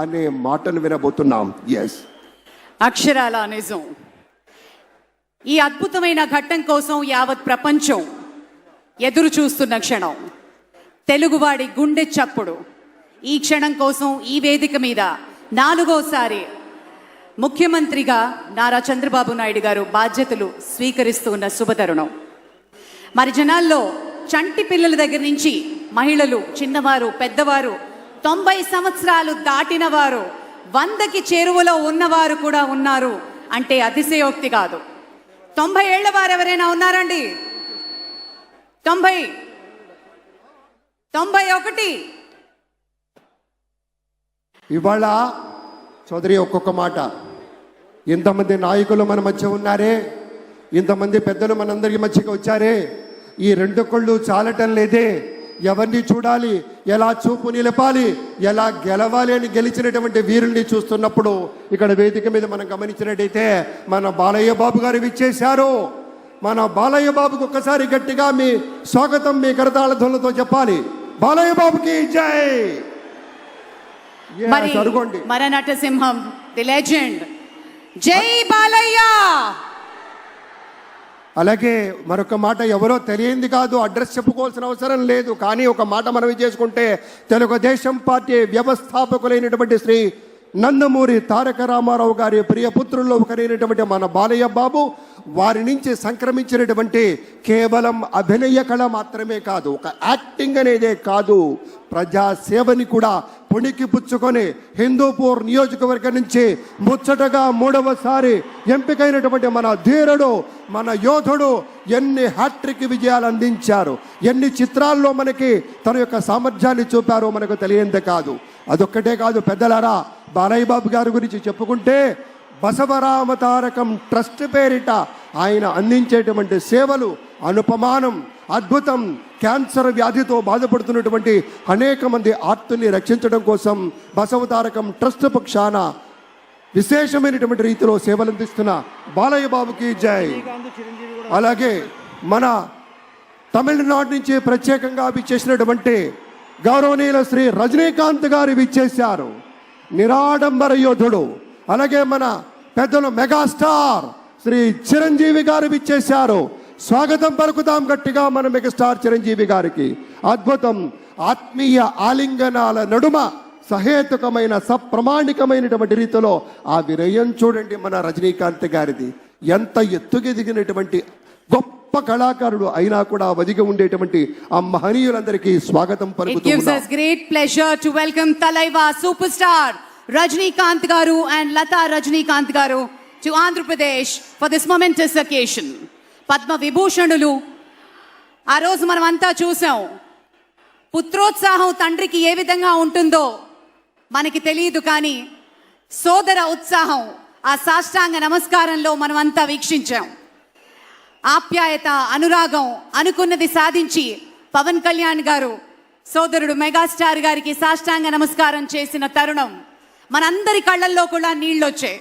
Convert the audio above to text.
అనే మాటలు వినబోతున్నాం. ఎస్, అక్షరాల నిజం. ఈ అద్భుతమైన ఘట్టం కోసం యావత్ ప్రపంచం ఎదురు చూస్తున్న క్షణం, తెలుగువాడి గుండె చప్పుడు. ఈ క్షణం కోసం ఈ వేదిక మీద 4వసారి ముఖ్యమంత్రిగా నారా చంద్రబాబు నాయుడు గారు బాధ్యతలు స్వీకరిస్తూ ఉన్న శుభతరుణం. మరి జనాల్లో చంటి పిల్లల దగ్గర నుంచి మహిళలు, చిన్నవారు, పెద్దవారు, 90 సంవత్సరాలు దాటిన వారు, 100కి చేరువలో ఉన్నవారు కూడా ఉన్నారు అంటే అతిశయోక్తి కాదు. 90 ఏళ్ల వారు ఎవరైనా ఉన్నారండి? 90, 91. ఇవాళ చౌదరి ఒక్కొక్క మాట, ఇంతమంది నాయకులు మన మధ్య ఉన్నారే, ఇంతమంది పెద్దలు మనందరి మధ్యకి వచ్చారే, ఈ 2 కళ్ళు చాలటం లేదే, ఎవరిని చూడాలి, ఎలా చూపు నిలపాలి, ఎలా గెలవాలి అని గెలిచినటువంటి వీరుల్ని చూస్తున్నప్పుడు ఇక్కడ వేదిక మీద మనం గమనించినట్టయితే మన బాలయ్య బాబు గారు విచ్చేశారు. మన బాలయ్య బాబుకి ఒక్కసారి గట్టిగా మీ స్వాగతం మీ కరతాళ ధ్వనులతో చెప్పాలి. బాలయ్య బాబుకి జై. అడుగోండి మన నటసింహం, ది లెజెండ్, జై బాలయ్య. అలాగే మరొక మాట, ఎవరో తెలియంది కాదు, అడ్రస్ చెప్పుకోవాల్సిన అవసరం లేదు, కానీ ఒక మాట మనవి చేసుకుంటే తెలుగుదేశం పార్టీ వ్యవస్థాపకులైనటువంటి శ్రీ నందమూరి తారక రామారావు గారి ప్రియపుత్రుల్లో ఒకరైనటువంటి మన బాలయ్య బాబు, వారి నుంచి సంక్రమించినటువంటి కేవలం అభినయ కళ మాత్రమే కాదు, ఒక యాక్టింగ్ అనేదే కాదు, ప్రజాసేవని కూడా పుణికి పుచ్చుకొని హిందూపూర్ నియోజకవర్గం నుంచి ముచ్చటగా 3వసారి ఎంపికైనటువంటి మన ధీరుడు, మన యోధుడు ఎన్ని హ్యాట్రిక్ విజయాలు అందించారు, ఎన్ని చిత్రాల్లో మనకి తన యొక్క సామర్థ్యాన్ని చూపారో మనకు తెలియందే కాదు. అదొక్కటే కాదు పెద్దలారా, బాలయ్య బాబు గారి గురించి చెప్పుకుంటే బసవరామ తారకం ట్రస్ట్ పేరిట ఆయన అందించేటువంటి సేవలు అనుపమానం, అద్భుతం. క్యాన్సర్ వ్యాధితో బాధపడుతున్నటువంటి అనేక మంది ఆర్తుల్ని రక్షించడం కోసం బసవ తారకం ట్రస్ట్ పక్షాన విశేషమైనటువంటి రీతిలో సేవలు అందిస్తున్న బాలయ్య బాబుకి జై. అలాగే మన తమిళనాడు నుంచి ప్రత్యేకంగా విచ్చేసినటువంటి గౌరవనీయుల శ్రీ రజనీకాంత్ గారు విచ్చేశారు, నిరాడంబర యోధుడు. అలాగే మన పెద్దలు మెగాస్టార్ శ్రీ చిరంజీవి గారు విచ్చేశారు. స్వాగతం పలుకుతాం గట్టిగా మన మెగాస్టార్ చిరంజీవి గారికి. అద్భుతం. ఆత్మీయ ఆలింగనాల నడుమ సహేతుకమైన సప్రమాణికమైనటువంటి రీతిలో ఆ వినయం చూడండి మన రజనీకాంత్ గారిది. ఎంత ఎత్తుకెదిగినటువంటి గొప్ప కళాకారుడు అయినా కూడా ఒదిగి ఉండేటువంటి ఆ మహనీయులందరికీ స్వాగతం పలుకుతూ It gives us great pleasure to welcome Talaiva superstar Rajnikant garu and Lata Rajnikant garu to Andhra Pradesh for this momentous occasion. Padma విభూషణులు ఆ రోజు మనం అంతా చూసాం. పుత్రోత్సాహం తండ్రికి ఏ విధంగా ఉంటుందో మనకి తెలియదు, కానీ సోదర ఉత్సాహం ఆ సాష్టాంగ నమస్కారంలో మనం అంతా వీక్షించాం. ఆప్యాయత, అనురాగం, అనుకున్నది సాధించి పవన్ కళ్యాణ్ గారు సోదరుడు మెగాస్టార్ గారికి సాష్టాంగ నమస్కారం చేసిన తరుణం మనందరి కళ్ళల్లో కూడా నీళ్ళొచ్చాయి.